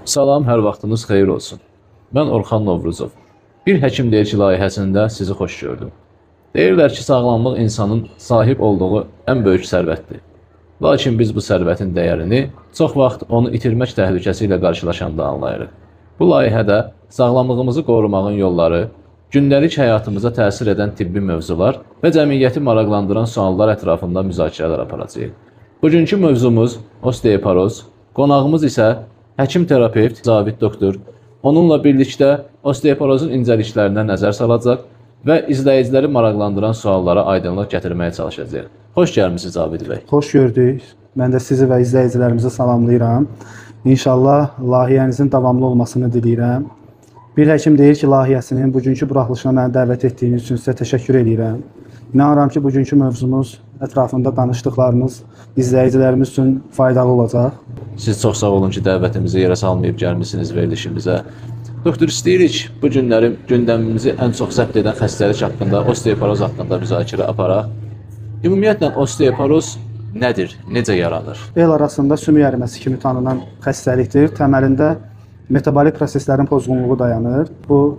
Salam, hər vaxtınız xeyir olsun. Mən Orxan Novruzov. Bir həkim deyir ki, layihəsində sizi xoş gördüm. Deyirlər ki, sağlamlıq insanın sahib olduğu ən böyük sərvətdir. Lakin biz bu sərvətin dəyərini çox vaxt onu itirmək təhlükəsi ilə qarşılaşanda anlayırıq. Bu layihədə sağlamlığımızı qorumağın yolları, gündəlik həyatımıza təsir edən tibbi mövzular və cəmiyyəti maraqlandıran suallar ətrafında müzakirələr aparacağıq. Bugünkü mövzumuz osteoporoz, qonağımız isə həkim-terapevt Cavid doktor. Onunla birlikdə osteoporozun incəliklərinə nəzər salacaq və izləyiciləri maraqlandıran suallara aydınlıq gətirməyə çalışacaq. Xoş gəlmisiniz Cavid bəy. Xoş gördük. Mən də sizi və izləyicilərimizi salamlayıram. İnşallah layihənizin davamlı olmasını diləyirəm. Bir həkim deyir ki, layihəsinin bugünkü buraxılışına məni dəvət etdiyiniz üçün sizə təşəkkür edirəm. İnanıram ki, bugünkü mövzumuz ətrafında danışdıqlarımız izləyicilərimiz üçün faydalı olacaq. Siz çox sağ olun ki, dəvətimizi yerə salmayıb gəlmisiniz verilişimizə. Doktor, istəyirik bu günləri gündəmimizi ən çox zəbt edən xəstəlik haqqında, osteoporoz haqqında müzakirə aparaq. Ümumiyyətlə, osteoporoz nədir, necə yaranır? El arasında sümük əriməsi kimi tanınan xəstəlikdir. Təməlində metabolik proseslərin pozğunluğu dayanır. Bu,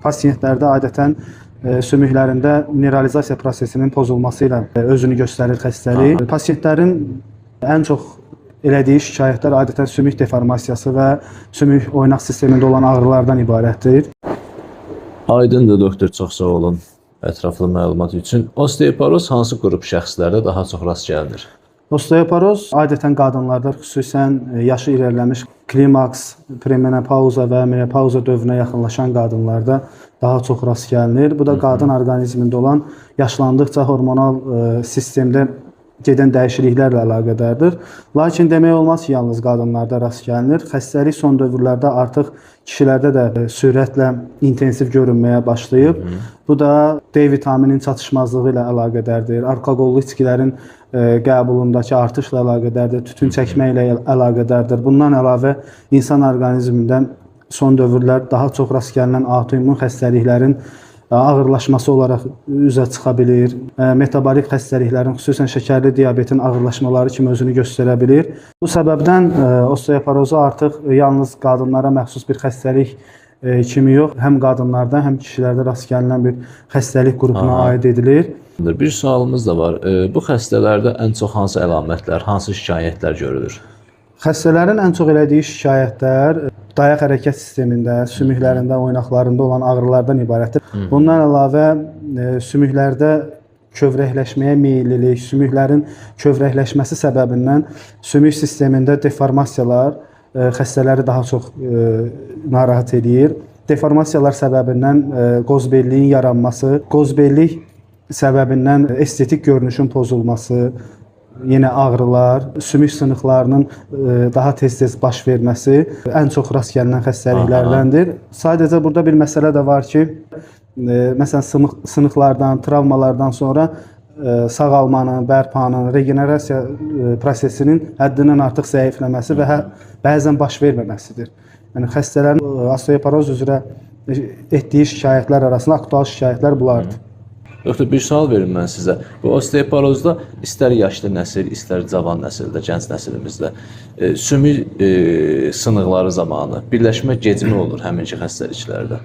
pasientlərdə adətən sümüklərində mineralizasiya prosesinin pozulması ilə özünü göstərir xəstəlik. Pasientlərin ən çox elədiyi şikayətlər adətən sümük deformasiyası və sümük oynaq sistemində olan ağrılardan ibarətdir. Aydındır doktor, çox sağ olun ətraflı məlumat üçün. Osteoporoz hansı qrup şəxslərdə daha çox rast gəlinir? Osteoporoz adətən qadınlarda, xüsusən yaşı irəliləmiş klimaks, premenopauza və menopauza dövrünə yaxınlaşan qadınlarda daha çox rast gəlinir. Bu da qadın orqanizmində olan yaşlandıqca hormonal sistemdə gedən dəyişikliklərlə əlaqədardır. Lakin demək olmaz ki, yalnız qadınlarda rast gəlinir. Xəstəlik son dövrlərdə artıq kişilərdə də sürətlə intensiv görünməyə başlayıb. Bu da D vitaminin çatışmazlığı ilə əlaqədardır. Alkoqollu içkilərin qəbulundakı artışla əlaqədardır. Tütün çəkmə ilə əlaqədardır. Bundan əlavə insan orqanizmində son dövrlər daha çox rast gəlinən autoimmun xəstəliklərin ağırlaşması olaraq üzə çıxa bilir. Metabolik xəstəliklərin, xüsusən şəkərli diabetin ağırlaşmaları kimi özünü göstərə bilir. Bu səbəbdən osteoporozu artıq yalnız qadınlara məxsus bir xəstəlik kimi yox, həm qadınlarda, həm kişilərdə rast gəlinən bir xəstəlik qrupuna aid edilir. Bir sualımız da var. Bu xəstələrdə ən çox hansı əlamətlər, hansı şikayətlər görülür? Xəstələrin ən çox elədiyi şikayətlər dayaq hərəkət sistemində, sümüklərində, oynaqlarında olan ağrılardan ibarətdir. Bundan əlavə sümüklərdə kövrəkləşməyə meyillilik, sümüklərin kövrəkləşməsi səbəbindən sümük sistemində deformasiyalar xəstələri daha çox narahat edir. Deformasiyalar səbəbindən qozbelliyin yaranması, qozbellik səbəbindən estetik görünüşün pozulması, yenə ağrılar, sümük sınıqlarının daha tez-tez baş verməsi ən çox rast gəlinən xəstəliklərdəndir. Sadəcə burada bir məsələ də var ki, məsələn, sınıqlardan, travmalardan sonra sağalmanın, bərpanın, regenerasiya prosesinin həddindən artıq zəifləməsi və bəzən baş verməməsidir. Yəni, xəstələrin osteoporoz üzrə etdiyi şikayətlər arasında aktual şikayətlər bunlardır. Doktor, bir sual verim mən sizə. Bu osteoporozda istər yaşlı nəsil, istər cavan nəsildə, gənc nəsilimizdə sümük sınıqları zamanı birləşmə gecimi olur həminki xəstəliklərdə.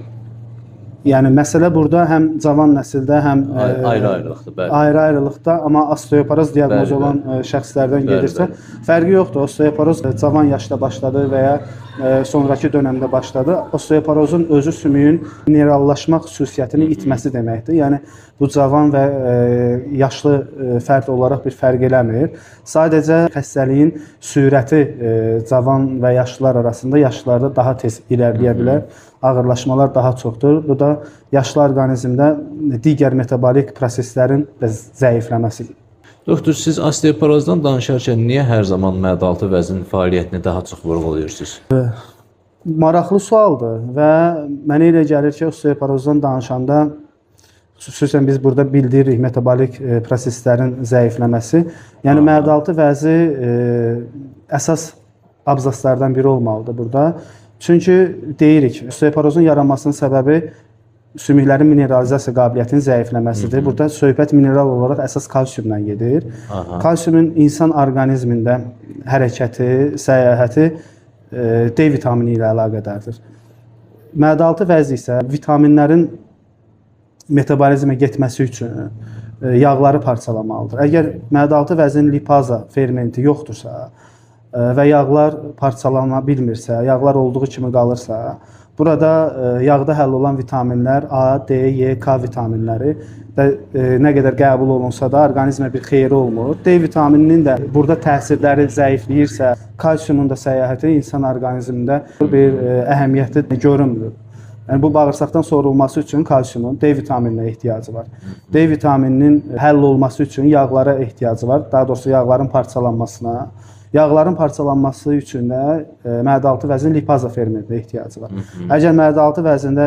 Yəni, məsələ burada həm cavan nəsildə, həm ayrı-ayrılıqda, amma osteoporoz diaqnozu olan şəxslərdən gedirsə, fərqi yoxdur. Osteoporoz cavan yaşda başladı və ya sonraki dönəmdə başladı. Osteoporozun özü sümüyün minerallaşma xüsusiyyətini itməsi deməkdir. Yəni, bu cavan və yaşlı fərd olaraq bir fərq eləmir. Sadəcə xəstəliyin sürəti cavan və yaşlılar arasında yaşlılarda daha tez irəliləyə bilər. Ağırlaşmalar daha çoxdur. Bu da yaşlı orqanizmdə digər metabolik proseslərin zəifləməsidir. Doktor, siz osteoporozdan danışarkən niyə hər zaman mədə-altı vəzn fəaliyyətini daha çox vurğulayırsınız? Maraqlı sualdır və mənə elə gəlir ki, osteoporozdan danışanda, xüsusən biz burada bildiririk metabolik proseslərin zəifləməsi. Yəni, mədə-altı vəzi əsas abzaslardan biri olmalıdır burada. Çünki deyirik, osteoporozun yaranmasının səbəbi sümüklərin mineralizasiya qabiliyyətinin zəifləməsidir. Burada söhbət mineral olaraq əsas kalsiumdan gedir. Kalsiumun insan orqanizmində hərəkəti, səyahəti D vitamini ilə əlaqədardır. Mədə-altı vəzi isə vitaminlərin metabolizmə getməsi üçün yağları parçalamalıdır. Əgər mədə-altı vəzin lipaza fermenti yoxdursa və yağlar parçalana bilmirsə, yağlar olduğu kimi qalırsa, burada yağda həll olan vitaminlər A, D, E, K vitaminləri də nə qədər qəbul olunsa da orqanizmə bir xeyri olmur. D vitamininin də burada təsirləri zəifləyirsə, kalsiumun da səyahəti insan orqanizmində bir əhəmiyyəti görünmür. Yəni bu bağırsaqdan sorulması üçün kalsiumun D vitamininə ehtiyacı var. D vitamininin həll olması üçün yağlara ehtiyacı var. Daha doğrusu yağların parçalanmasına. Yağların parçalanması üçün də mədə-altı vəzin lipaza fermentinə ehtiyacı var. Əgər mədə-altı vəzində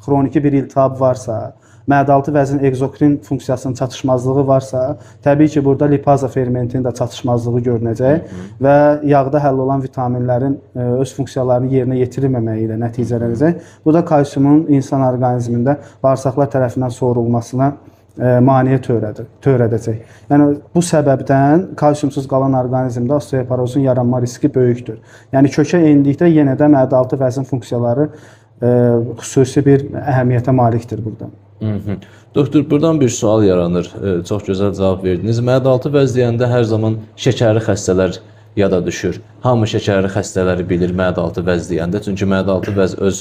xroniki bir iltihab varsa, mədə-altı vəzin egzokrin funksiyasının çatışmazlığı varsa, təbii ki, burada lipaza fermentinin də çatışmazlığı görünəcək və yağda həll olan vitaminlərin öz funksiyalarını yerinə yetirilməməyi ilə nəticələnəcək. Bu da kalsiumun insan orqanizmində bağırsaqlar tərəfindən sorulmasına maneə törədəcək. Yəni bu səbəbdən kalsiumsuz qalan orqanizmdə osteoporozun yaranma riski böyükdür. Yəni kökə endikdə yenə də mədə-altı vəzin funksiyaları xüsusi bir əhəmiyyətə malikdir burada. Doktor, buradan bir sual yaranır. Çox gözəl cavab verdiniz. Mədə-altı vəz deyəndə hər zaman şəkərli xəstələr yada düşür. Hamı şəkərli xəstələri bilir mədə-altı vəz deyəndə. Çünki mədə-altı vəz öz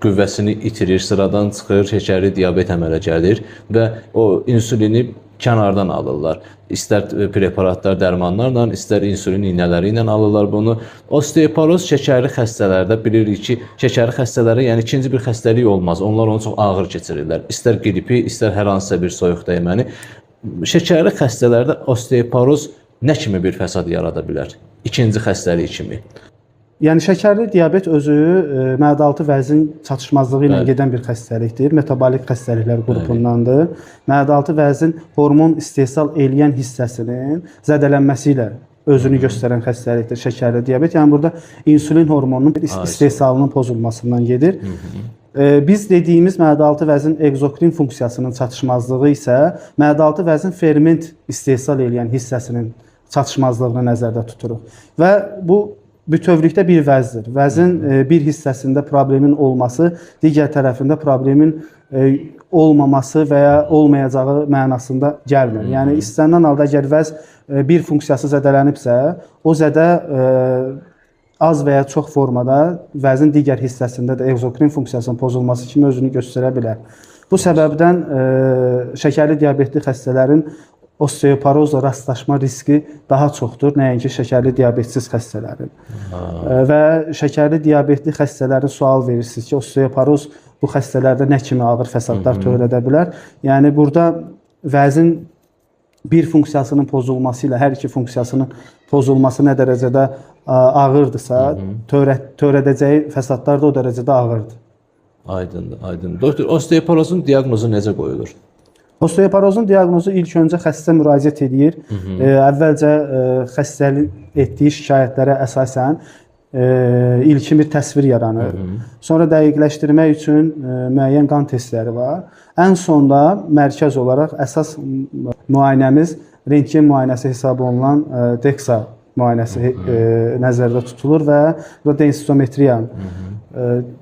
qüvvəsini itirir, sıradan çıxır, şəkərli diabet əmələ gəlir və o insulini kənardan alırlar. İstər preparatlar, dərmanlarla, istər insulin iynələri ilə alırlar bunu. Osteoporoz şəkərli xəstələrdə bilirik ki, şəkərli xəstələrə, yəni ikinci bir xəstəlik olmaz. Onlar onu çox ağır keçirirlər. İstər qripi, istər hər hansısa bir soyuq dəyməni. Şəkərli xəstələrdə osteoporoz nə kimi bir fəsad yarada bilər? İkinci xəstəlik kimi. Yəni şəkərli diabet özü mədə-altı vəzin çatışmazlığı ilə gedən bir xəstəlikdir. Metabolik xəstəliklər qrupundandır. Mədə-altı vəzin hormon istehsal eləyən hissəsinin zədələnməsi ilə özünü göstərən xəstəlikdir şəkərli diabet. Yəni burada insulin hormonunun istehsalının pozulmasından gedir. Biz dediyimiz mədə-altı vəzin egzokrin funksiyasının çatışmazlığı isə mədə-altı vəzin ferment istehsal eləyən hissəsinin çatışmazlığını nəzərdə tuturuq. Və bu bütövlükdə bir vəzdir. Vəzin bir hissəsində problemin olması, digər tərəfində problemin olmaması və ya olmayacağı mənasında gəlmir. Yəni istənilən halda əgər vəz bir funksiyası zədələnibsə, o zədə az və ya çox formada vəzin digər hissəsində də egzokrin funksiyasının pozulması kimi özünü göstərə bilər. Bu səbəbdən şəkərli diabetli xəstələrin osteoporozla rastlaşma riski daha çoxdur, nəinki şəkərli diabetsiz xəstələrin. Və şəkərli diabetli xəstələrin sual verirsiniz ki, osteoporoz bu xəstələrdə nə kimi ağır fəsadlar törədə bilər? Yəni burada vəzin bir funksiyasının pozulması ilə hər iki funksiyasının pozulması nə dərəcədə ağırdırsa, törədəcəyi fəsadlar da o dərəcədə ağırdır. Aydındır, aydındır. Doktor, osteoporozun diaqnozu necə qoyulur? Osteoporozun diaqnozu ilk öncə xəstə müraciət edir. Əvvəlcə xəstəlik etdiyi şikayətlərə əsasən ilkin bir təsvir yaranır. Sonra dəqiqləşdirmək üçün müəyyən qan testləri var. Ən sonda mərkəz olaraq əsas müayinəmiz rentgen müayinəsi hesab olunan DEXA müayinəsi nəzərdə tutulur və densitometriya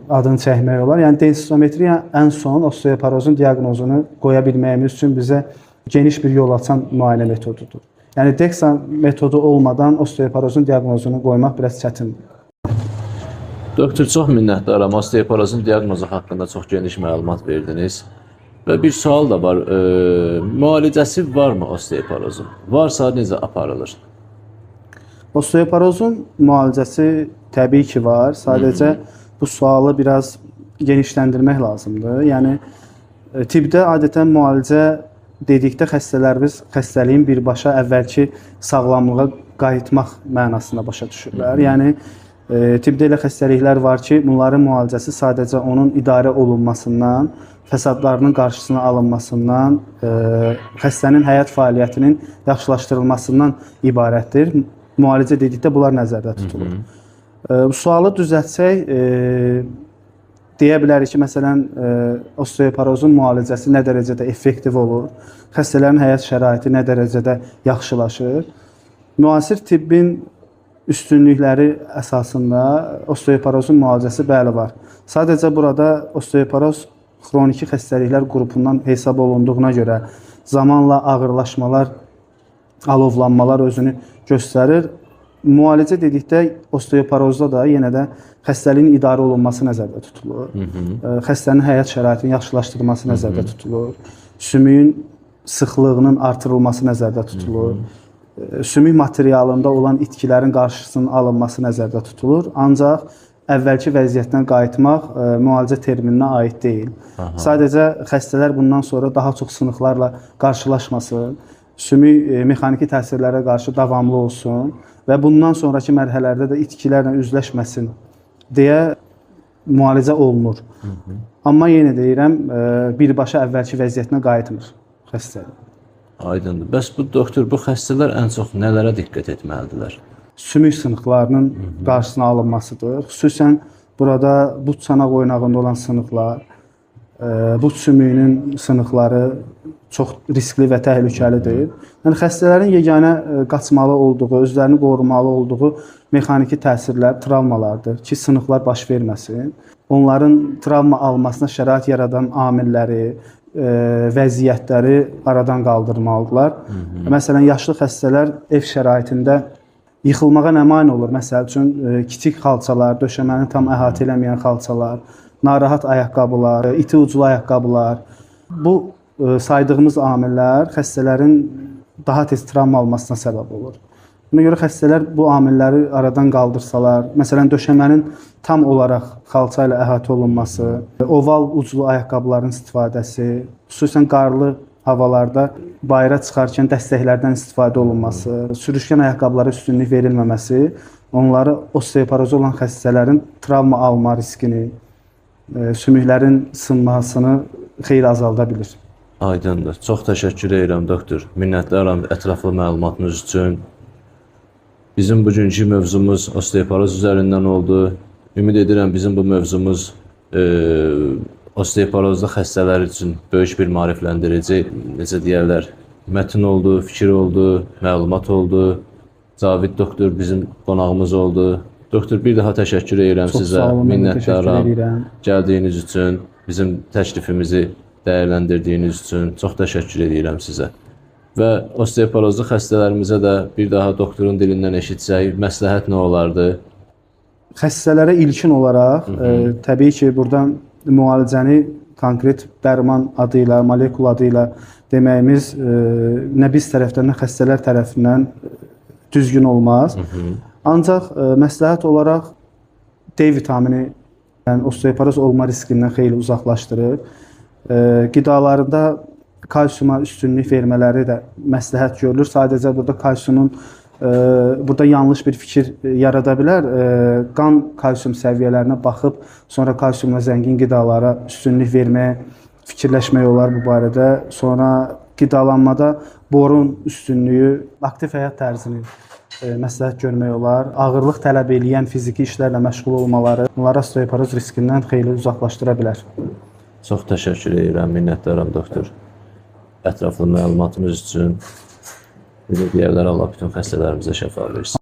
adını çəkmək olar. Yəni densitometriya ən son osteoporozun diaqnozunu qoya bilməyimiz üçün bizə geniş bir yol açan müayinə metodudur. Yəni DEXA metodu olmadan osteoporozun diaqnozunu qoymaq biraz çətindir. Doktor, çox minnətdaram. Osteoporozun diaqnozu haqqında çox geniş məlumat verdiniz. Və bir sual da var. Müalicəsi varmı osteoporozun? Varsa necə aparılır? Osteoporozun müalicəsi təbii ki var. Sadəcə bu sualı biraz genişləndirmək lazımdır. Yəni tibbdə adətən müalicə dedikdə xəstələrimiz xəstəliyin birbaşa əvvəlki sağlamlığa qayıtmaq mənasında başa düşürlər. Yəni tibbdə elə xəstəliklər var ki, bunların müalicəsi sadəcə onun idarə olunmasından, fəsadlarının qarşısına alınmasından, xəstənin həyat fəaliyyətinin yaxşılaşdırılmasından ibarətdir. Müalicə dedikdə bunlar nəzərdə tutulur. Bu sualı düzəltsək, deyə bilərik ki, məsələn, osteoporozun müalicəsi nə dərəcədə effektiv olur, xəstələrin həyat şəraiti nə dərəcədə yaxşılaşır. Müasir tibbin üstünlükləri əsasında osteoporozun müalicəsi bəli var. Sadəcə burada osteoporoz xroniki xəstəliklər qrupundan hesab olunduğuna görə zamanla ağırlaşmalar, alovlanmalar özünü göstərir. Müalicə dedikdə osteoporozda da yenə də xəstəliyin idarə olunması nəzərdə tutulur. Xəstənin həyat şəraitinin yaxşılaşdırılması nəzərdə tutulur. Sümüyün sıxlığının artırılması nəzərdə tutulur. Sümük materialında olan itkilərin qarşısının alınması nəzərdə tutulur. Ancaq əvvəlki vəziyyətinə qayıtmaq müalicə termininə aid deyil. Sadəcə xəstələr bundan sonra daha çox sınıqlarla qarşılaşmasın, sümük mexaniki təsirlərə qarşı davamlı olsun və bundan sonraki mərhələlərdə də itkilərlə üzləşməsin deyə müalicə olunur. Amma yenə deyirəm, birbaşa əvvəlki vəziyyətinə qayıtmır xəstəlik. Aydındır. Bəs bu doktor, bu xəstələr ən çox nələrə diqqət etməlidirlər? Sümük sınıqlarının qarşısına alınmasıdır. Xüsusən burada but çanaq oynağında olan sınıqlar, but sümüyünün sınıqları çox riskli və təhlükəlidir. Yəni xəstələrin yeganə qaçmalı olduğu, özlərini qorumalı olduğu mexaniki təsirlər travmalardır ki, sınıqlar baş verməsin. Onların travma almasına şərait yaradan amilləri, vəziyyətləri aradan qaldırmalıdırlar. Məsələn, yaşlı xəstələr ev şəraitində yıxılmağa nə mane olur? Məsəl üçün, kiçik xalçalar, döşəməni tam əhatə eləməyən xalçalar, narahat ayaqqabılar, iti uclu ayaqqabılar. Bu saydığımız amillər xəstələrin daha tez travma almasına səbəb olur. Buna görə xəstələr bu amilləri aradan qaldırsalar, məsələn, döşəmənin tam olaraq xalça ilə əhatə olunması, oval uclu ayaqqabıların istifadəsi, xüsusən qarlı havalarda bayıra çıxarkən dəstəklərdən istifadə olunması, sürüşkən ayaqqabılara üstünlük verilməməsi onları osteoporozu olan xəstələrin travma alma riskini, sümüklərin sınmasını xeyli azalda bilir. Aydındır. Çox təşəkkür edirəm doktor. Minnətdaram ətraflı məlumatınız üçün. Bizim bugünkü mövzumuz osteoporoz üzərindən oldu. Ümid edirəm bizim bu mövzumuz osteoporozlu xəstələr üçün böyük bir maarifləndirici, necə deyərlər, mətin oldu, fikir oldu, məlumat oldu. Cavid doktor bizim qonağımız oldu. Doktor, bir daha təşəkkür edirəm sizə. Minnətdaram gəldiyiniz üçün, bizim təklifimizi dəyərləndirdiyiniz üçün çox təşəkkür edirəm sizə. Və osteoporozlu xəstələrimizə də bir daha doktorun dilindən eşitsək, məsləhət nə olardı? Xəstələrə ilkin olaraq, təbii ki, burada müalicəni konkret dərman adı ilə, molekul adı ilə deməyimiz nə biz tərəfdən, nə xəstələr tərəfindən düzgün olmaz. Ancaq məsləhət olaraq D vitamini osteoporoz olma riskindən xeyli uzaqlaşdırır. Qidalarında kalsiyuma üstünlük vermələri də məsləhət görülür. Sadəcə burada kalsiyumun burada yanlış bir fikir yarada bilər. Qan kalsiyum səviyyələrinə baxıb sonra kalsiyumla zəngin qidalara üstünlük verməyə fikirləşmək olar bu barədə. Sonra qidalanmada borun üstünlüyü, aktiv həyat tərzini məsləhət görmək olar. Ağırlıq tələb edən fiziki işlərlə məşğul olmaları onları osteoporoz riskindən xeyli uzaqlaşdıra bilər. Çox təşəkkür edirəm, minnətdaram doktor. Ətraflı məlumatınız üçün, necə deyərlər, Allah bütün xəstələrimizə şəfa versin.